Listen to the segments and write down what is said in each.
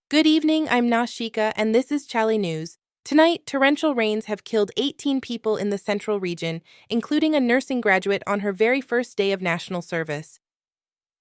Good evening, I'm Nashika, and this is chale.news. Tonight, torrential rains have killed 18 people in the central region, including a nursing graduate on her very first day of national service.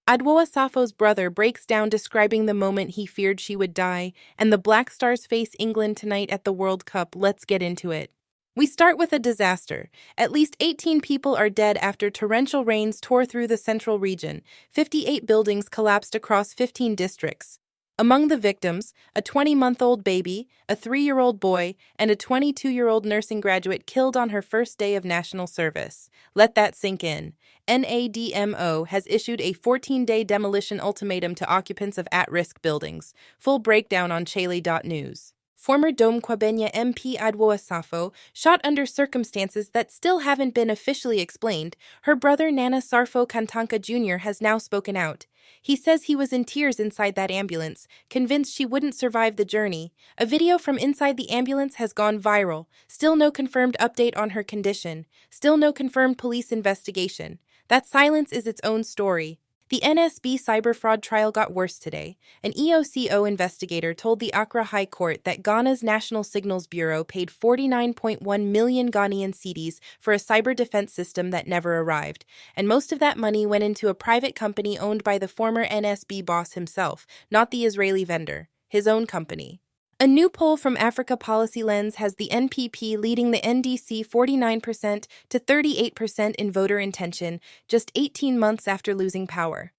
Adwoa Safo's brother breaks down describing the moment he feared she would die, and the Black Stars face England tonight at the World Cup. Let's get into it. We start with a disaster. At least 18 people are dead after torrential rains tore through the central region. 58 buildings collapsed across 15 districts. Among the victims, a 20-month-old baby, a 3-year-old boy, and a 22-year-old nursing graduate killed on her first day of national service. Let that sink in. NADMO has issued a 14-day demolition ultimatum to occupants of at-risk buildings. Full breakdown on chale.news. Former Dome Kwabenya MP Adwoa Safo, shot under circumstances that still haven't been officially explained, her brother Nana Sarfo Kantanka Jr. has now spoken out. He says he was in tears inside that ambulance, convinced she wouldn't survive the journey. A video from inside the ambulance has gone viral. Still no confirmed update on her condition. Still no confirmed police investigation. That silence is its own story. The NSB cyber fraud trial got worse today. An EOCO investigator told the Accra High Court that Ghana's National Signals Bureau paid 49.1 million Ghanaian cedis for a cyber defense system that never arrived, and most of that money went into a private company owned by the former NSB boss himself, not the Israeli vendor, his own company. A new poll from Africa Policy Lens has the NPP leading the NDC 49% to 38% in voter intention, just 18 months after losing power.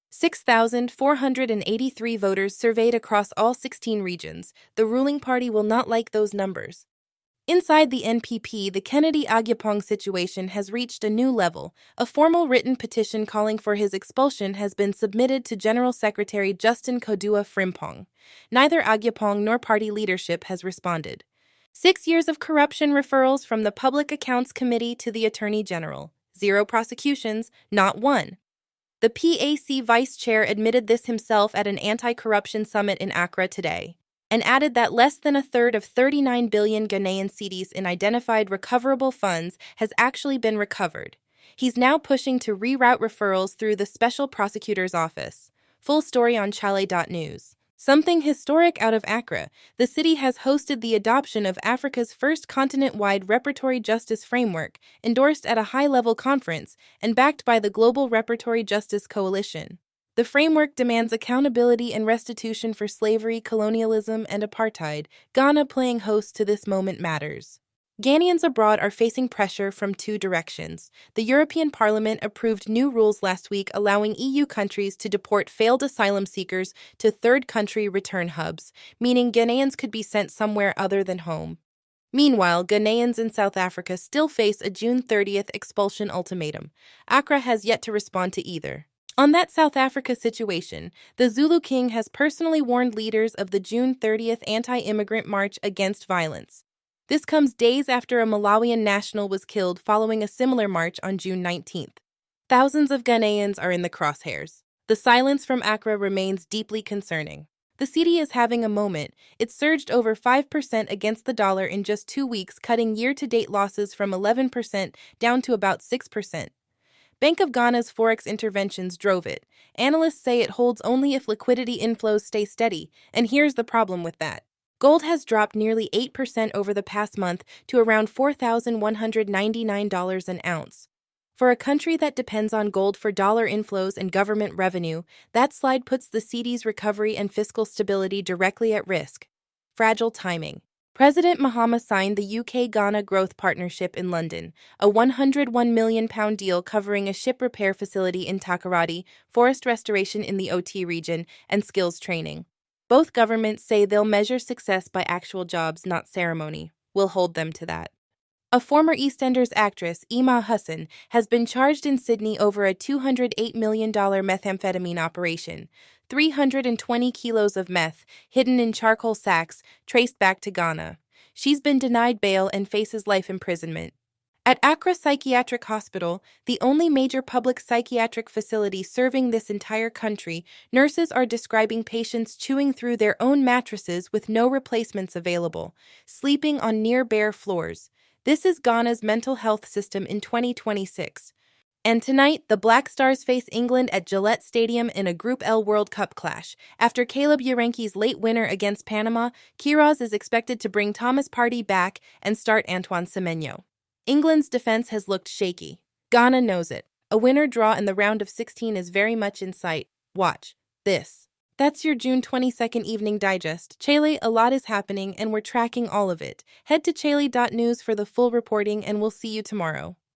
6,483 voters surveyed across all 16 regions. The ruling party will not like those numbers. Inside the NPP, the Kennedy Agyapong situation has reached a new level. A formal written petition calling for his expulsion has been submitted to General Secretary Justin Kodua Frimpong. Neither Agyapong nor party leadership has responded. 6 years of corruption referrals from the Public Accounts Committee to the Attorney General. 0 prosecutions, not one. The PAC vice chair admitted this himself at an anti-corruption summit in Accra today, and added that less than a third of 39 billion Ghanaian cedis in identified recoverable funds has actually been recovered. He's now pushing to reroute referrals through the Special Prosecutor's Office. Full story on chale.news. Something historic out of Accra. The city has hosted the adoption of Africa's first continent-wide Reparatory Justice Framework, endorsed at a high-level conference and backed by the Global Reparatory Justice Coalition. The framework demands accountability and restitution for slavery, colonialism, and apartheid. Ghana playing host to this moment matters. Ghanaians abroad are facing pressure from two directions. The European Parliament approved new rules last week allowing EU countries to deport failed asylum seekers to third country return hubs, meaning Ghanaians could be sent somewhere other than home. Meanwhile, Ghanaians in South Africa still face a June 30th expulsion ultimatum. Accra has yet to respond to either. On that South Africa situation, the Zulu King has personally warned leaders of the June 30th anti-immigrant march against violence. This comes days after a Malawian national was killed following a similar march on June 19th. Thousands of Ghanaians are in the crosshairs. The silence from Accra remains deeply concerning. The Cedi is having a moment. It surged over 5% against the dollar in just 2 weeks, cutting year-to-date losses from 11% down to about 6%. Bank of Ghana's forex interventions drove it. Analysts say it holds only if liquidity inflows stay steady, and here's the problem with that. Gold has dropped nearly 8% over the past month to around $4,199 an ounce. For a country that depends on gold for dollar inflows and government revenue, that slide puts the Cedi's recovery and fiscal stability directly at risk. Fragile timing. President Mahama signed the UK-Ghana Growth Partnership in London, a £101 million deal covering a ship repair facility in Takoradi, forest restoration in the OT region, and skills training. Both governments say they'll measure success by actual jobs, not ceremony. We'll hold them to that. A former EastEnders actress, Ima Hassan, has been charged in Sydney over a $208 million methamphetamine operation. 320 kilos of meth, hidden in charcoal sacks, traced back to Ghana. She's been denied bail and faces life imprisonment. At Accra Psychiatric Hospital, the only major public psychiatric facility serving this entire country, nurses are describing patients chewing through their own mattresses with no replacements available, sleeping on near-bare floors. This is Ghana's mental health system in 2026. And tonight, the Black Stars face England at Gillette Stadium in a Group L World Cup clash. After Caleb Urenki's late winner against Panama, Queiroz is expected to bring Thomas Partey back and start Antoine Semenyo. England's defense has looked shaky. Ghana knows it. A winner draw in the round of 16 is very much in sight. Watch this. That's your June 22nd evening digest. Chale, a lot is happening and we're tracking all of it. Head to chale.news for the full reporting and we'll see you tomorrow.